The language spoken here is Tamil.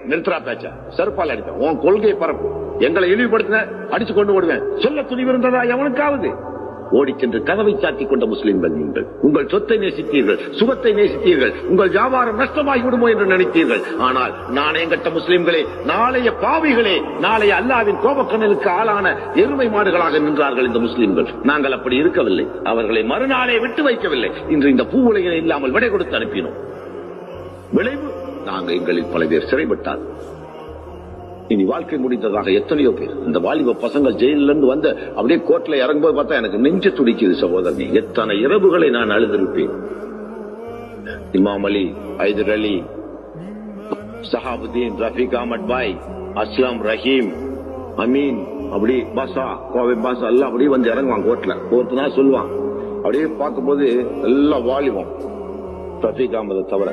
நிறுத்தரா பேச்ச செருப்பால் அடிப்பேன். உன் கொள்கையை பரப்பு. எங்களை இழிவுபடுத்தின அடிச்சு கொண்டு ஓடுவேன். சொல்ல துணிவு இருந்ததா எவனுக்காவது? ஓடி சென்று கதவை சாத்திக் கொண்ட முஸ்லிம்கள் நீங்கள். உங்கள் சொத்தை நேசித்தீர்கள், சுகத்தை நேசித்தீர்கள். உங்கள் வியாபாரம் நஷ்டமாகி விடுமோ என்று நினைத்தீர்கள். ஆனால் நாணயங்கட்ட முஸ்லிம்களே, நாளைய பாவிகளே, நாளைய அல்லாவின் கோபக்கண்ணலுக்கு ஆளான எருமை மாடுகளாக நின்றார்கள் இந்த முஸ்லிம்கள். நாங்கள் அப்படி இருக்கவில்லை. அவர்களை மறுநாளே விட்டு வைக்கவில்லை. இன்று இந்த பூ உலகினை இல்லாமல் விடை கொடுத்து அனுப்பினோம். விளைவு, நாங்கள் எங்களில் பல பேர் சிறைப்பட்டார். இனி வாழ்க்கை முடிந்ததாக எத்தனையோ பேர். இந்த வாலிப பசங்கள் ஜெயிலிருந்து வந்து அப்படியே கோர்ட்ல இறங்கும்போது பார்த்தா எனக்கு நெஞ்சு துடிக்குது சகோதரனே. எத்தனை இரவுகளை நான் அழுதிருப்பேன். இமாம் அலி, ஐதர் அலி, சஹாபுதீன், ரஃபீக் அஹமத் பாய், அஸ்லாம், ரஹீம், அமீன், அப்படி பாஷா, கோவை பாஷா எல்லாம் அப்படியே வந்து இறங்குவான் கோர்ட்ல. ஒருத்தனா சொல்லுவான். அப்படியே பார்க்கும்போது எல்லாம் வாலிபம், ரஃபீக் அஹமதை தவிர.